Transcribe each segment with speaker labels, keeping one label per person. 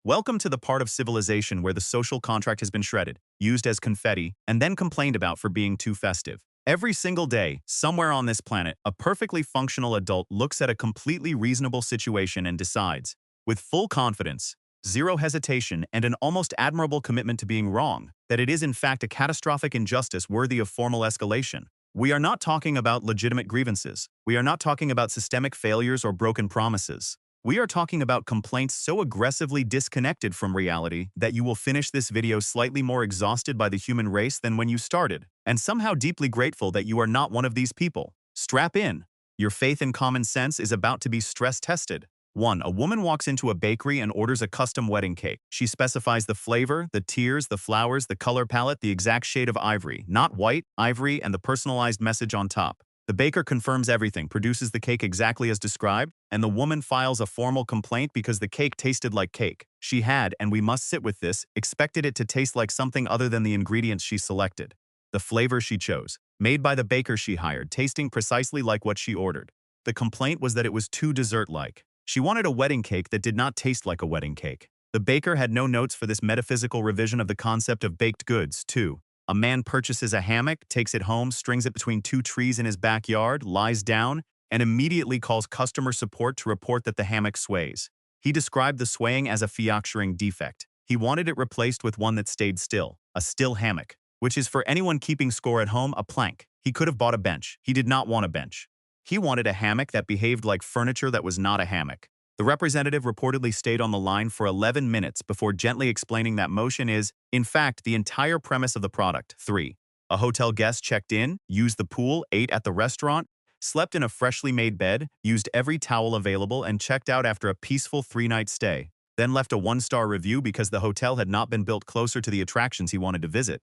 Speaker 1: Welcome to the part of civilization where the social contract has been shredded, used as confetti, and then complained about for being too festive. Every single day, somewhere on this planet, a perfectly functional adult looks at a completely reasonable situation and decides, with full confidence, zero hesitation, and an almost admirable commitment to being wrong, that it is in fact a catastrophic injustice worthy of formal escalation. We are not talking about legitimate grievances. We are not talking about systemic failures or broken promises. We are talking about complaints so aggressively disconnected from reality that you will finish this video slightly more exhausted by the human race than when you started, and somehow deeply grateful that you are not one of these people. Strap in. Your faith in common sense is about to be stress-tested. 1. A woman walks into a bakery and orders a custom wedding cake. She specifies the flavor, the tiers, the flowers, the color palette, the exact shade of ivory, not white, ivory, and the personalized message on top. The baker confirms everything, produces the cake exactly as described, and the woman files a formal complaint because the cake tasted like cake. She had, and we must sit with this, expected it to taste like something other than the ingredients she selected. The flavor she chose, made by the baker she hired, tasting precisely like what she ordered. The complaint was that it was too dessert-like. She wanted a wedding cake that did not taste like a wedding cake. The baker had no notes for this metaphysical revision of the concept of baked goods, too. A man purchases a hammock, takes it home, strings it between two trees in his backyard, lies down, and immediately calls customer support to report that the hammock sways. He described the swaying as a fiaxuring defect. He wanted it replaced with one that stayed still, a still hammock, which is for anyone keeping score at home, a plank. He could have bought a bench. He did not want a bench. He wanted a hammock that behaved like furniture that was not a hammock. The representative reportedly stayed on the line for 11 minutes before gently explaining that motion is, in fact, the entire premise of the product. 3. A hotel guest checked in, used the pool, ate at the restaurant, slept in a freshly made bed, used every towel available, and checked out after a peaceful 3-night stay. Then left a 1-star review because the hotel had not been built closer to the attractions he wanted to visit.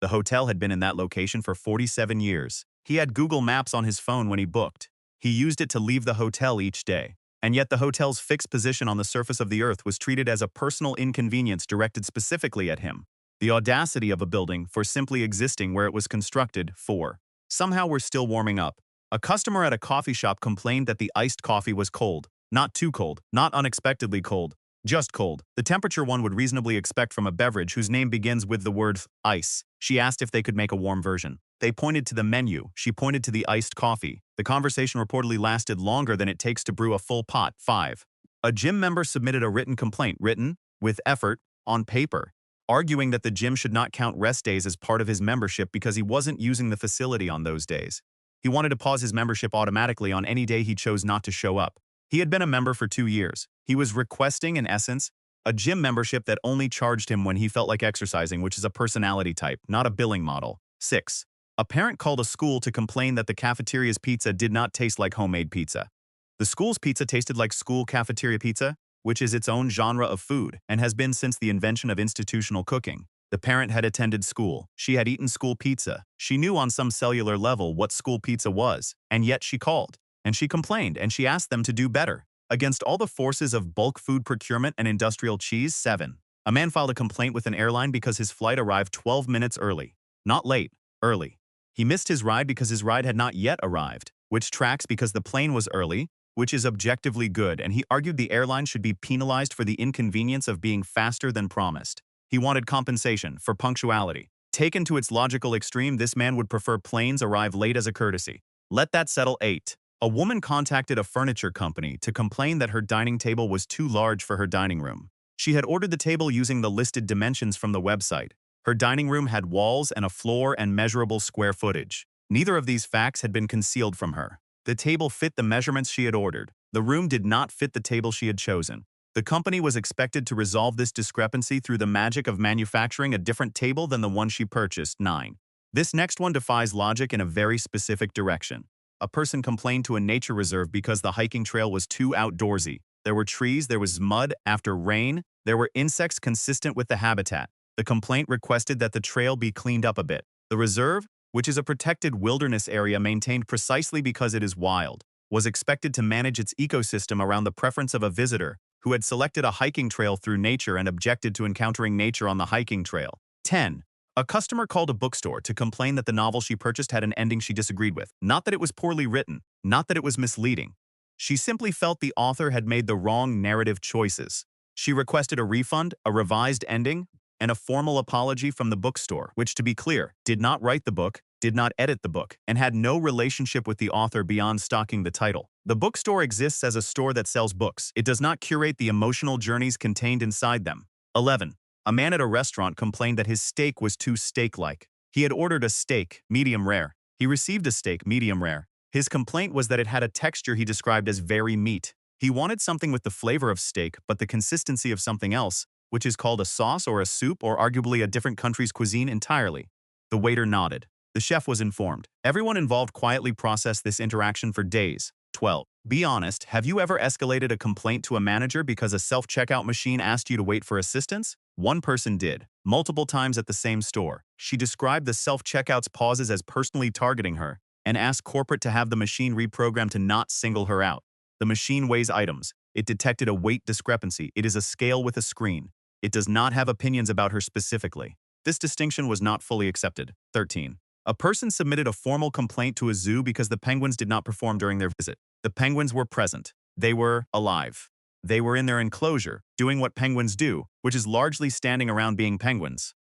Speaker 1: The hotel had been in that location for 47 years. He had Google Maps on his phone when he booked. He used it to leave the hotel each day. And yet the hotel's fixed position on the surface of the earth was treated as a personal inconvenience directed specifically at him. The audacity of a building for simply existing where it was constructed. 4. Somehow we're still warming up. A customer at a coffee shop complained that the iced coffee was cold. Not too cold, not unexpectedly cold, just cold. The temperature one would reasonably expect from a beverage whose name begins with the word ice. She asked if they could make a warm version. They pointed to the menu. She pointed to the iced coffee. The conversation reportedly lasted longer than it takes to brew a full pot. 5. A gym member submitted a written complaint, written, with effort, on paper, arguing that the gym should not count rest days as part of his membership because he wasn't using the facility on those days. He wanted to pause his membership automatically on any day he chose not to show up. He had been a member for 2 years. He was requesting, in essence, a gym membership that only charged him when he felt like exercising, which is a personality type, not a billing model. 6. A parent called a school to complain that the cafeteria's pizza did not taste like homemade pizza. The school's pizza tasted like school cafeteria pizza, which is its own genre of food and has been since the invention of institutional cooking. The parent had attended school. She had eaten school pizza. She knew on some cellular level what school pizza was, and yet she called, and she complained, and she asked them to do better. Against all the forces of bulk food procurement and industrial cheese. 7. A man filed a complaint with an airline because his flight arrived 12 minutes early. Not late, early. He missed his ride because his ride had not yet arrived, which tracks because the plane was early, which is objectively good, and he argued the airline should be penalized for the inconvenience of being faster than promised. He wanted compensation for punctuality. Taken to its logical extreme, this man would prefer planes arrive late as a courtesy. Let that settle. 8. A woman contacted a furniture company to complain that her dining table was too large for her dining room. She had ordered the table using the listed dimensions from the website. Her dining room had walls and a floor and measurable square footage. Neither of these facts had been concealed from her. The table fit the measurements she had ordered. The room did not fit the table she had chosen. The company was expected to resolve this discrepancy through the magic of manufacturing a different table than the one she purchased. 9. This next one defies logic in a very specific direction. A person complained to a nature reserve because the hiking trail was too outdoorsy. There were trees, there was mud, after rain, there were insects consistent with the habitat. The complaint requested that the trail be cleaned up a bit. The reserve, which is a protected wilderness area maintained precisely because it is wild, was expected to manage its ecosystem around the preference of a visitor who had selected a hiking trail through nature and objected to encountering nature on the hiking trail. 10. A customer called a bookstore to complain that the novel she purchased had an ending she disagreed with. Not that it was poorly written, not that it was misleading. She simply felt the author had made the wrong narrative choices. She requested a refund, a revised ending, and a formal apology from the bookstore, which, to be clear, did not write the book, did not edit the book, and had no relationship with the author beyond stocking the title. The bookstore exists as a store that sells books. It does not curate the emotional journeys contained inside them. 11. A man at a restaurant complained that his steak was too steak-like. He had ordered a steak, medium rare. He received a steak, medium rare. His complaint was that it had a texture he described as very meat. He wanted something with the flavor of steak, but the consistency of something else, which is called a sauce or a soup or arguably a different country's cuisine entirely. The waiter nodded. The chef was informed. Everyone involved quietly processed this interaction for days. 12. Be honest, have you ever escalated a complaint to a manager because a self-checkout machine asked you to wait for assistance? One person did, multiple times at the same store. She described the self-checkout's pauses as personally targeting her and asked corporate to have the machine reprogrammed to not single her out. The machine weighs items. It detected a weight discrepancy. It is a scale with a screen. It does not have opinions about her specifically. This distinction was not fully accepted. 13. A person submitted a formal complaint to a zoo because the penguins did not perform during their visit. The penguins were present. They were alive. They were in their enclosure, doing what penguins do, which is largely standing around being penguins.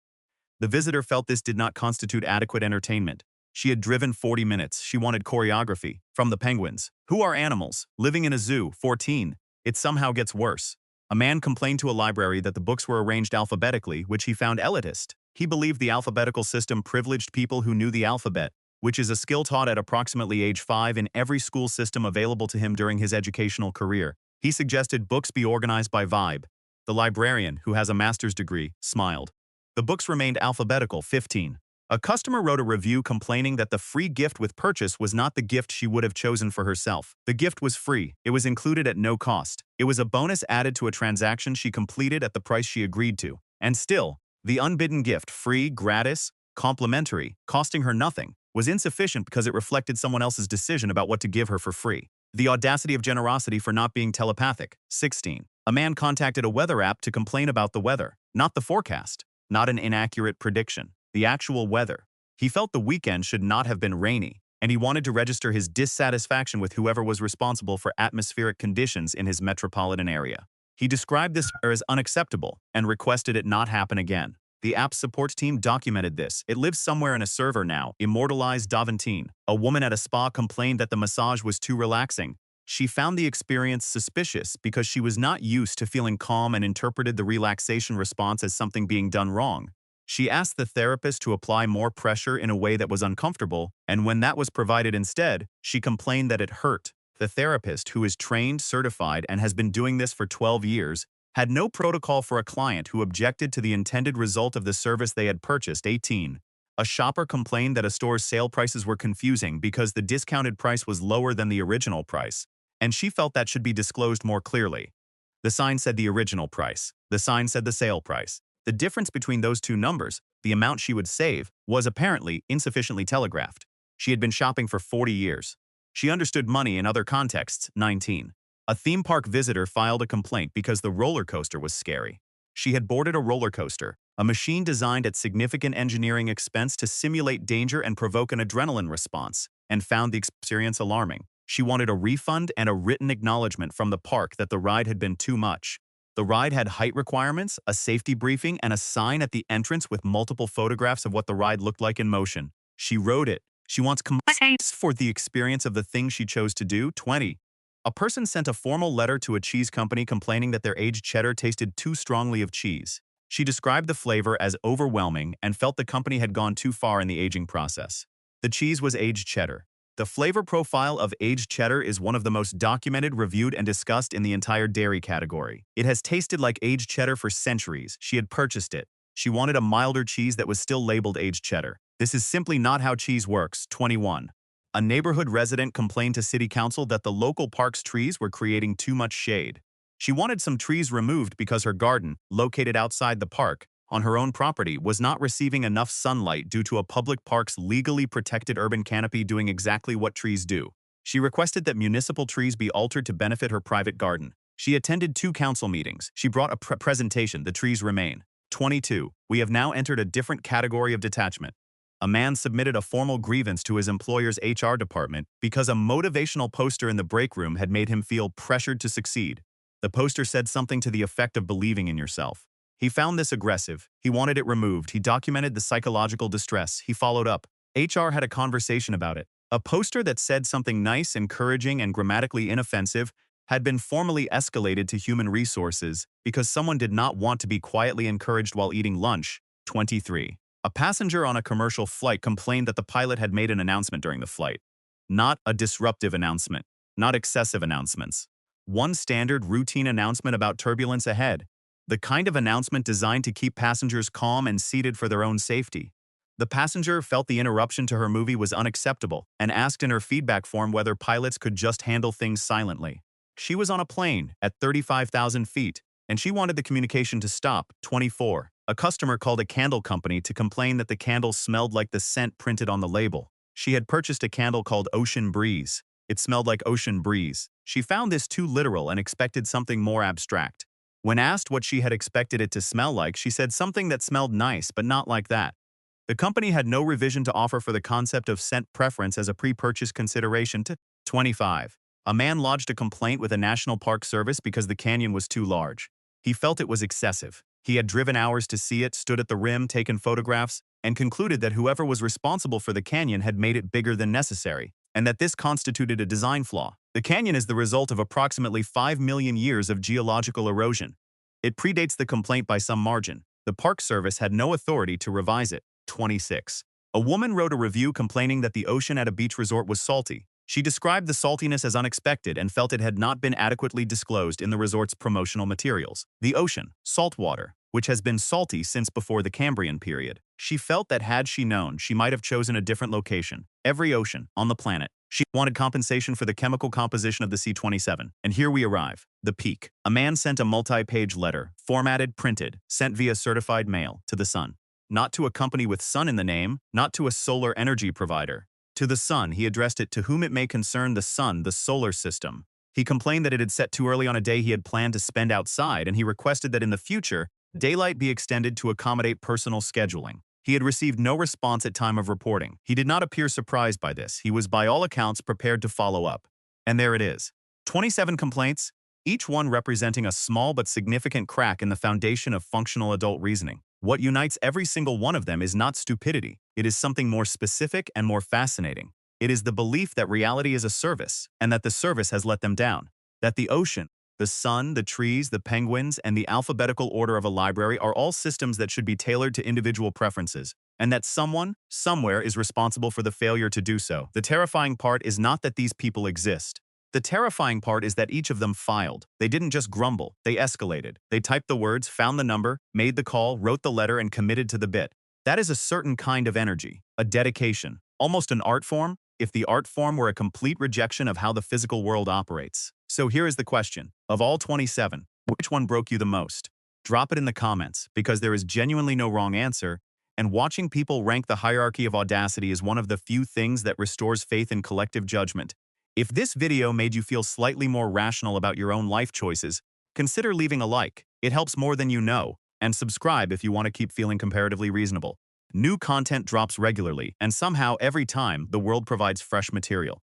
Speaker 1: The visitor felt this did not constitute adequate entertainment. She had driven 40 minutes. She wanted choreography from the penguins, who are animals, living in a zoo. 14. It somehow gets worse. A man complained to a library that the books were arranged alphabetically, which he found elitist. He believed the alphabetical system privileged people who knew the alphabet, which is a skill taught at approximately age 5 in every school system available to him during his educational career. He suggested books be organized by vibe. The librarian, who has a master's degree, smiled. The books remained alphabetical. 15. A customer wrote a review complaining that the free gift with purchase was not the gift she would have chosen for herself. The gift was free. It was included at no cost. It was a bonus added to a transaction she completed at the price she agreed to. And still, the unbidden gift, free, gratis, complimentary, costing her nothing, was insufficient because it reflected someone else's decision about what to give her for free. The audacity of generosity for not being telepathic. 16. A man contacted a weather app to complain about the weather, not the forecast, not an inaccurate prediction, the actual weather. He felt the weekend should not have been rainy, and he wanted to register his dissatisfaction with whoever was responsible for atmospheric conditions in his metropolitan area. He described this as unacceptable and requested it not happen again. The app's support team documented this. It lives somewhere in a server now. Immortalized Daventine. A woman at a spa complained that the massage was too relaxing. She found the experience suspicious because she was not used to feeling calm and interpreted the relaxation response as something being done wrong. She asked the therapist to apply more pressure in a way that was uncomfortable, and when that was provided instead, she complained that it hurt. The therapist, who is trained, certified, and has been doing this for 12 years, had no protocol for a client who objected to the intended result of the service they had purchased. 18. A shopper complained that a store's sale prices were confusing because the discounted price was lower than the original price, and she felt that should be disclosed more clearly. The sign said the original price. The sign said the sale price. The difference between those two numbers, the amount she would save, was apparently insufficiently telegraphed. She had been shopping for 40 years. She understood money in other contexts. 19. A theme park visitor filed a complaint because the roller coaster was scary. She had boarded a roller coaster, a machine designed at significant engineering expense to simulate danger and provoke an adrenaline response, and found the experience alarming. She wanted a refund and a written acknowledgement from the park that the ride had been too much. The ride had height requirements, a safety briefing, and a sign at the entrance with multiple photographs of what the ride looked like in motion. She wrote it. She wants complaints for the experience of the thing she chose to do. 20. A person sent a formal letter to a cheese company complaining that their aged cheddar tasted too strongly of cheese. She described the flavor as overwhelming and felt the company had gone too far in the aging process. The cheese was aged cheddar. The flavor profile of aged cheddar is one of the most documented, reviewed, and discussed in the entire dairy category. It has tasted like aged cheddar for centuries. She had purchased it. She wanted a milder cheese that was still labeled aged cheddar. This is simply not how cheese works. 21. A neighborhood resident complained to city council that the local park's trees were creating too much shade. She wanted some trees removed because her garden, located outside the park, on her own property, was not receiving enough sunlight due to a public park's legally protected urban canopy doing exactly what trees do. She requested that municipal trees be altered to benefit her private garden. She attended 2 council meetings. She brought a presentation. The trees remain. 22. We have now entered a different category of detachment. A man submitted a formal grievance to his employer's HR department because a motivational poster in the break room had made him feel pressured to succeed. The poster said something to the effect of believing in yourself. He found this aggressive. He wanted it removed. He documented the psychological distress. He followed up. HR had a conversation about it. A poster that said something nice, encouraging, and grammatically inoffensive had been formally escalated to human resources because someone did not want to be quietly encouraged while eating lunch. 23. A passenger on a commercial flight complained that the pilot had made an announcement during the flight. Not a disruptive announcement. Not excessive announcements. One standard routine announcement about turbulence ahead. The kind of announcement designed to keep passengers calm and seated for their own safety. The passenger felt the interruption to her movie was unacceptable and asked in her feedback form whether pilots could just handle things silently. She was on a plane at 35,000 feet, and she wanted the communication to stop. 24. A customer called a candle company to complain that the candle smelled like the scent printed on the label. She had purchased a candle called Ocean Breeze. It smelled like ocean breeze. She found this too literal and expected something more abstract. When asked what she had expected it to smell like, she said something that smelled nice, but not like that. The company had no revision to offer for the concept of scent preference as a pre-purchase consideration. 25. A man lodged a complaint with a National Park Service because the canyon was too large. He felt it was excessive. He had driven hours to see it, stood at the rim, taken photographs, and concluded that whoever was responsible for the canyon had made it bigger than necessary, and that this constituted a design flaw. The canyon is the result of approximately 5 million years of geological erosion. It predates the complaint by some margin. The Park Service had no authority to revise it. 26. A woman wrote a review complaining that the ocean at a beach resort was salty. She described the saltiness as unexpected and felt it had not been adequately disclosed in the resort's promotional materials. The ocean, salt water, which has been salty since before the Cambrian period. She felt that had she known, she might have chosen a different location. Every ocean on the planet. She wanted compensation for the chemical composition of the C-27. And here we arrive. The peak. A man sent a multi-page letter, formatted, printed, sent via certified mail, to the sun. Not to a company with sun in the name, not to a solar energy provider. To the sun, he addressed it to whom it may concern the sun, the solar system. He complained that it had set too early on a day he had planned to spend outside, and he requested that in the future, daylight be extended to accommodate personal scheduling. He had received no response at time of reporting. He did not appear surprised by this. He was by all accounts prepared to follow up. And there it is. 27 complaints, each one representing a small but significant crack in the foundation of functional adult reasoning. What unites every single one of them is not stupidity. It is something more specific and more fascinating. It is the belief that reality is a service, and that the service has let them down. That the ocean, the sun, the trees, the penguins, and the alphabetical order of a library are all systems that should be tailored to individual preferences, and that someone, somewhere, is responsible for the failure to do so. The terrifying part is not that these people exist. The terrifying part is that each of them filed. They didn't just grumble, they escalated. They typed the words, found the number, made the call, wrote the letter, and committed to the bit. That is a certain kind of energy, a dedication, almost an art form, if the art form were a complete rejection of how the physical world operates. So here is the question. Of all 27, which one broke you the most? Drop it in the comments, because there is genuinely no wrong answer, and watching people rank the hierarchy of audacity is one of the few things that restores faith in collective judgment. If this video made you feel slightly more rational about your own life choices, consider leaving a like. It helps more than you know. And subscribe if you want to keep feeling comparatively reasonable. New content drops regularly, and somehow every time, the world provides fresh material.